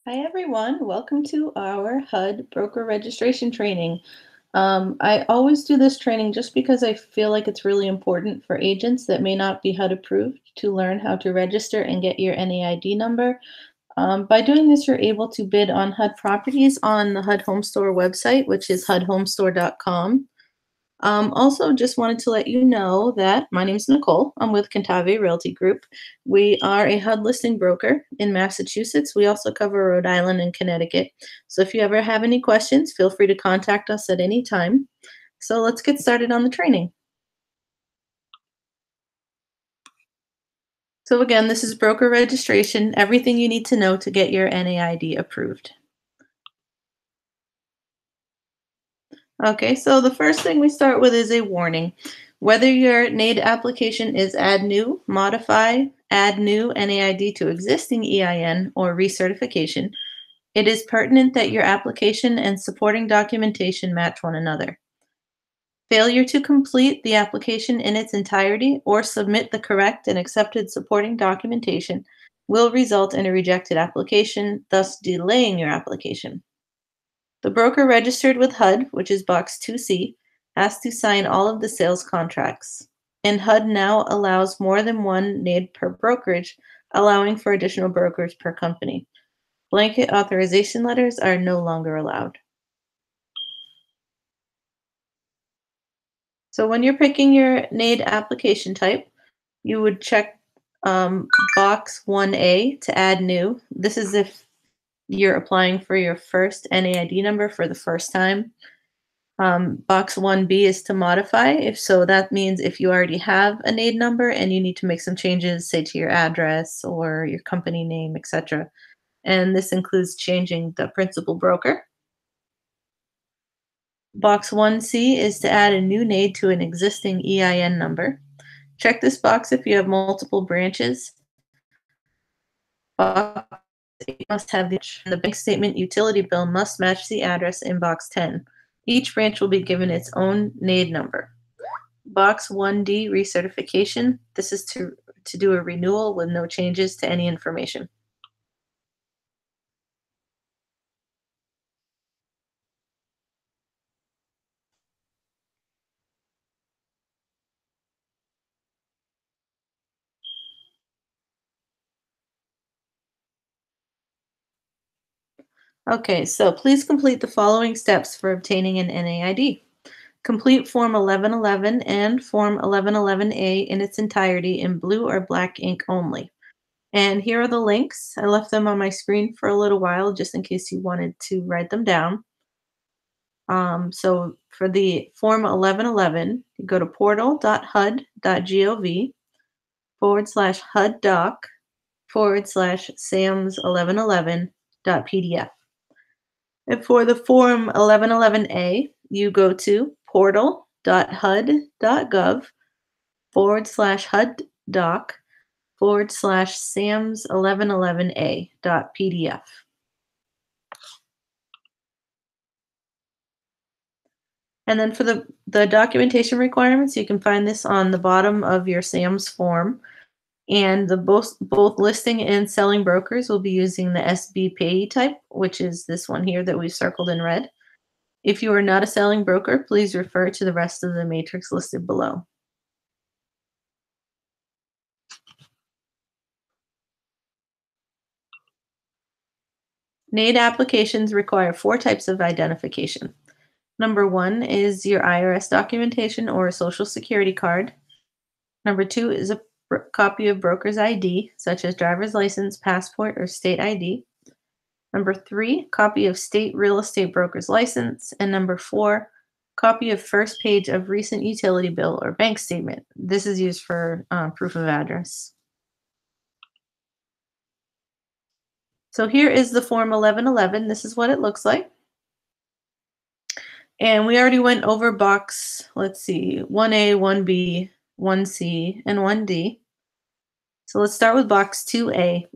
Hi everyone, welcome to our HUD broker registration training. I always do this training just because I feel like it's really important for agents that may not be HUD approved to learn how to register and get your NAID number. By doing this, you're able to bid on HUD properties on the HUD Home Store website, which is hudhomestore.com. Also, just wanted to let you know that my name is Nicole. I'm with Cantave Realty Group. We are a HUD listing broker in Massachusetts. We also cover Rhode Island and Connecticut. So if you ever have any questions, feel free to contact us at any time. So let's get started on the training. So again, this is broker registration, everything you need to know to get your NAID approved. Okay, so the first thing we start with is a warning. Whether your NAID application is add new, modify, add new NAID to existing EIN, or recertification, it is pertinent that your application and supporting documentation match one another. Failure to complete the application in its entirety or submit the correct and accepted supporting documentation will result in a rejected application, thus delaying your application. The broker registered with HUD, which is box 2C, has to sign all of the sales contracts. And HUD now allows more than one NAID per brokerage, allowing for additional brokers per company. Blanket authorization letters are no longer allowed. So when you're picking your NAID application type, you would check box 1A to add new. This is if you're applying for your first NAID number for the first time. Box 1B is to modify. If so, that means if you already have a NAID number and you need to make some changes, say to your address or your company name, etc. And this includes changing the principal broker. Box 1C is to add a new NAID to an existing EIN number. Check this box if you have multiple branches. Box 8 must have the bank statement utility bill must match the address in box 10. Each branch will be given its own NAID number. Box 1D recertification. This is to do a renewal with no changes to any information. Okay, so please complete the following steps for obtaining an NAID. Complete Form 1111 and Form 1111A in its entirety in blue or black ink only. And here are the links. I left them on my screen for a little while just in case you wanted to write them down. So for the Form 1111, you go to portal.hud.gov/HUD doc/SAMS1111.pdf. And for the Form 1111A, you go to portal.hud.gov/HUD doc/SAMS1111A.pdf. And then for the documentation requirements, you can find this on the bottom of your SAMS form. And the both listing and selling brokers will be using the SB payee type, which is this one here that we've circled in red. If you are not a selling broker, please refer to the rest of the matrix listed below. NAID applications require 4 types of identification. Number 1 is your IRS documentation or a social security card. Number 2 is a copy of broker's ID, such as driver's license, passport, or state ID. Number 3, copy of state real estate broker's license. And number 4, copy of first page of recent utility bill or bank statement. This is used for proof of address. So here is the Form 1111. This is what it looks like. And we already went over box, let's see, 1A, 1B, 1C, and 1D. So let's start with box 2A.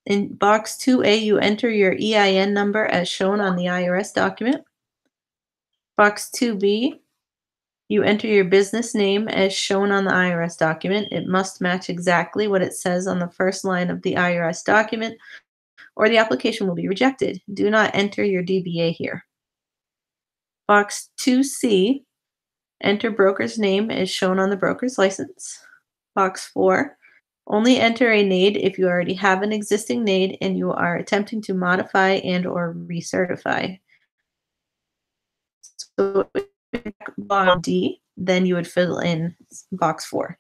In box 2A, you enter your EIN number as shown on the IRS document. Box 2B, you enter your business name as shown on the IRS document. It must match exactly what it says on the first line of the IRS document or the application will be rejected. Do not enter your DBA here. Box 2C, enter broker's name as shown on the broker's license. Box 4, only enter a NAID if you already have an existing NAID and you are attempting to modify and or recertify. So if you check box D, then you would fill in box 4.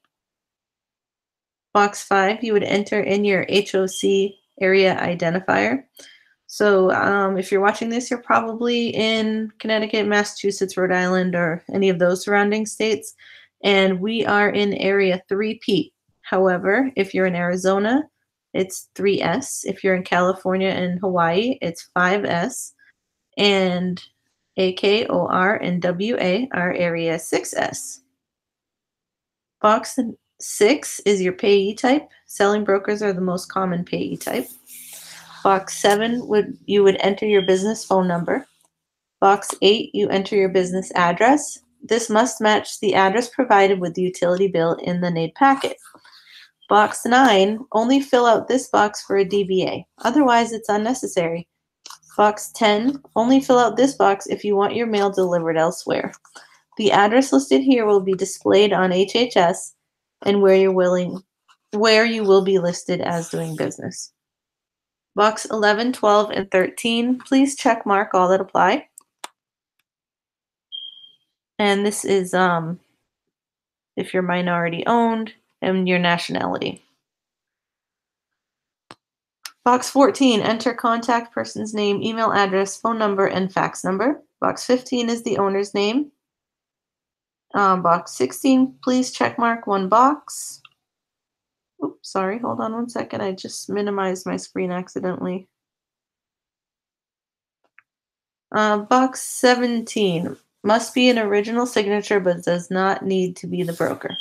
Box 5, you would enter in your HOC area identifier. So if you're watching this, you're probably in Connecticut, Massachusetts, Rhode Island, or any of those surrounding states. And we are in area 3P. However, if you're in Arizona, it's 3S. If you're in California and Hawaii, it's 5S. And AKOR and WA are area 6S. Box 6 is your payee type. Selling brokers are the most common payee type. Box 7 you would enter your business phone number. Box 8, you enter your business address. This must match the address provided with the utility bill in the NAID packet. Box 9, only fill out this box for a DBA. Otherwise, it's unnecessary. Box 10, only fill out this box if you want your mail delivered elsewhere. The address listed here will be displayed on HHS and where you will be listed as doing business. Box 11, 12, and 13, please check mark all that apply. And this is if you're minority owned and your nationality. Box 14, enter contact person's name, email address, phone number, and fax number. Box 15 is the owner's name. Box 16, please check mark one box. Oops, sorry, hold on one second. I just minimized my screen accidentally. Box 17, must be an original signature but does not need to be the broker.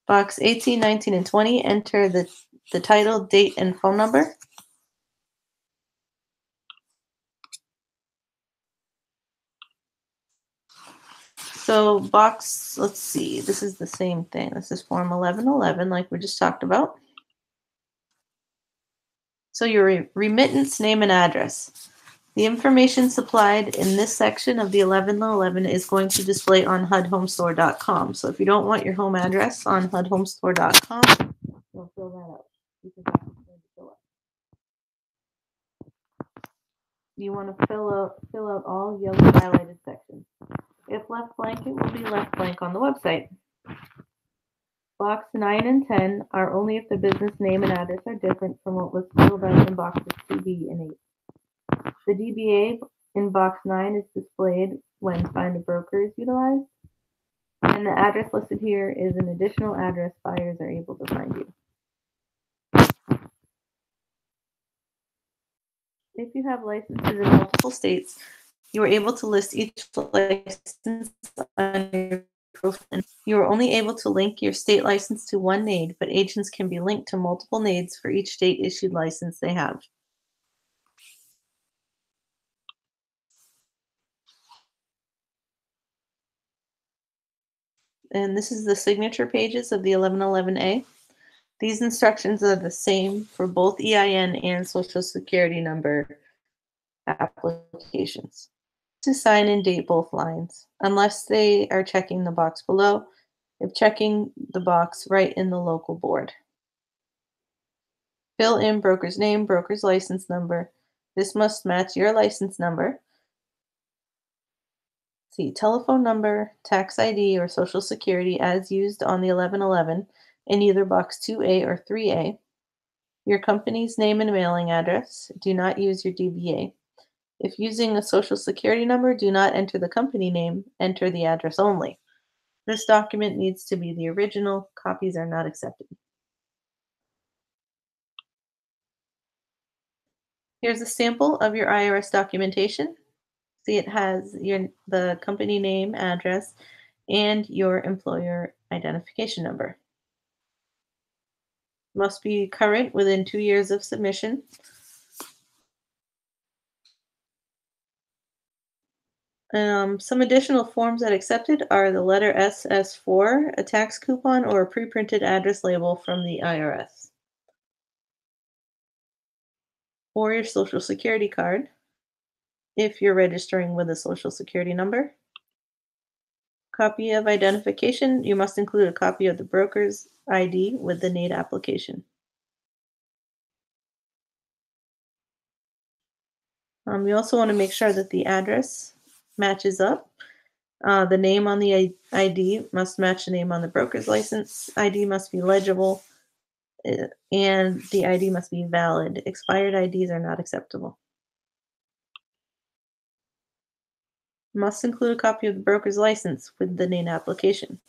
Box 18, 19, and 20, enter the title, date, and phone number. So box, let's see, this is the same thing. This is form 1111 like we just talked about. So your remittance name and address. The information supplied in this section of the 1111 is going to display on HUDHomestore.com. So if you don't want your home address on HUDHomestore.com, you'll fill that out. Because that's going to fill up. You want to fill out all yellow highlighted sections. If left blank, it will be left blank on the website. Box 9 and 10 are only if the business name and address are different from what was filled out in boxes 2B and 8. The DBA in box 9 is displayed when Find a Broker is utilized, and the address listed here is an additional address buyers are able to find you. If you have licenses in multiple states, you are able to list each license on your profile. You are only able to link your state license to one NAID, but agents can be linked to multiple NAIDs for each state issued license they have. And this is the signature pages of the 1111A. These instructions are the same for both EIN and Social Security number applications. To sign and date both lines, unless they are checking the box below, if checking the box right in the local board. Fill in broker's name, broker's license number. This must match your license number. See, telephone number, tax ID, or Social Security as used on the 1111 in either box 2A or 3A. Your company's name and mailing address. Do not use your DBA. If using a Social Security number, do not enter the company name, enter the address only. This document needs to be the original. Copies are not accepted. Here's a sample of your IRS documentation. See, it has the company name, address, and your employer identification number. Must be current within 2 years of submission. Some additional forms that accepted are the letter SS4, a tax coupon, or a pre-printed address label from the IRS. or your social security card if you're registering with a social security number. Copy of identification. You must include a copy of the broker's ID with the NAID application. You also want to make sure that the address matches up. The name on the ID must match the name on the broker's license. ID must be legible, and the ID must be valid. Expired IDs are not acceptable. Must include a copy of the broker's license with the NAID application.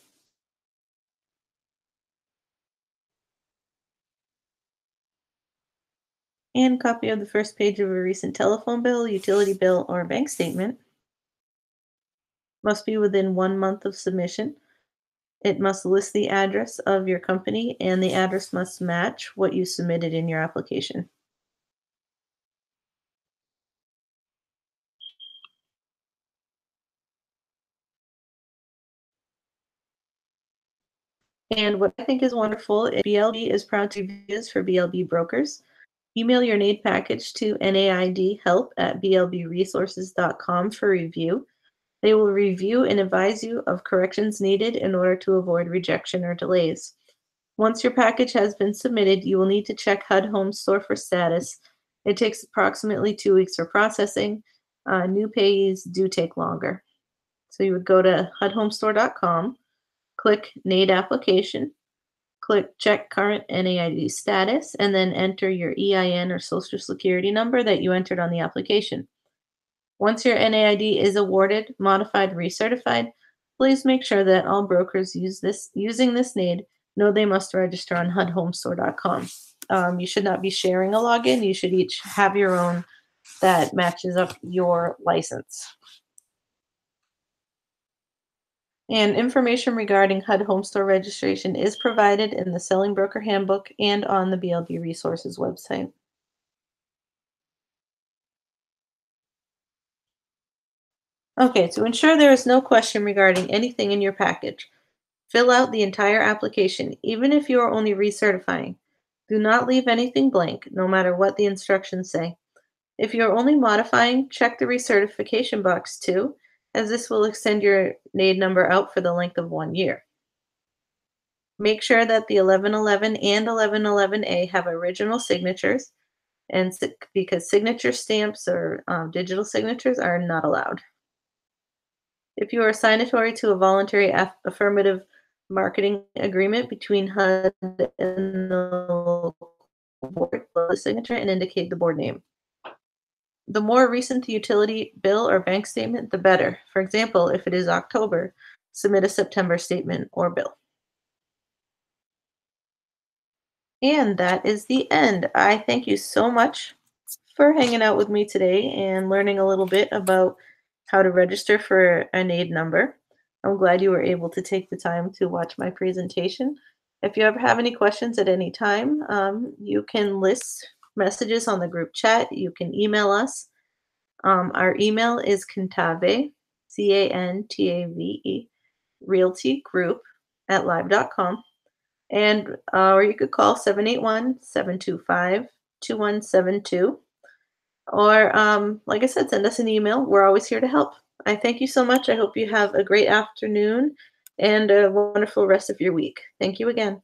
And copy of the first page of a recent telephone bill, utility bill, or bank statement. Must be within 1 month of submission. It must list the address of your company, and the address must match what you submitted in your application. And what I think is wonderful is BLB is proud to be used for BLB brokers. Email your NAID package to naidhelp@blbresources.com for review. They will review and advise you of corrections needed in order to avoid rejection or delays. Once your package has been submitted, you will need to check HUD Home Store for status. It takes approximately 2 weeks for processing. New payees do take longer. So you would go to hudhomestore.com, click NAID application, click check current NAID status, and then enter your EIN or social security number that you entered on the application. Once your NAID is awarded, modified, recertified, please make sure that all brokers using this NAID know they must register on hudhomestore.com. You should not be sharing a login. You should each have your own that matches up your license. And information regarding HUD Home Store registration is provided in the Selling Broker Handbook and on the BLB Resources website. Okay, to ensure there is no question regarding anything in your package, fill out the entire application, even if you are only recertifying. Do not leave anything blank, no matter what the instructions say. If you are only modifying, check the recertification box too, as this will extend your NAID number out for the length of 1 year. Make sure that the 1111 and 1111A have original signatures, and because signature stamps or digital signatures are not allowed. If you are signatory to a voluntary affirmative marketing agreement between HUD and the local board, below the signature and indicate the board name. The more recent the utility bill or bank statement, the better. For example, if it is October, submit a September statement or bill. And that is the end. I thank you so much for hanging out with me today and learning a little bit about how to register for a NAID number. I'm glad you were able to take the time to watch my presentation. If you ever have any questions at any time, you can list messages on the group chat. You can email us. Our email is Cantave, Cantave, Realty Group at live.com. And or you could call 781-725-2172. Or like I said, send us an email. We're always here to help. I thank you so much. I hope you have a great afternoon and a wonderful rest of your week. Thank you again.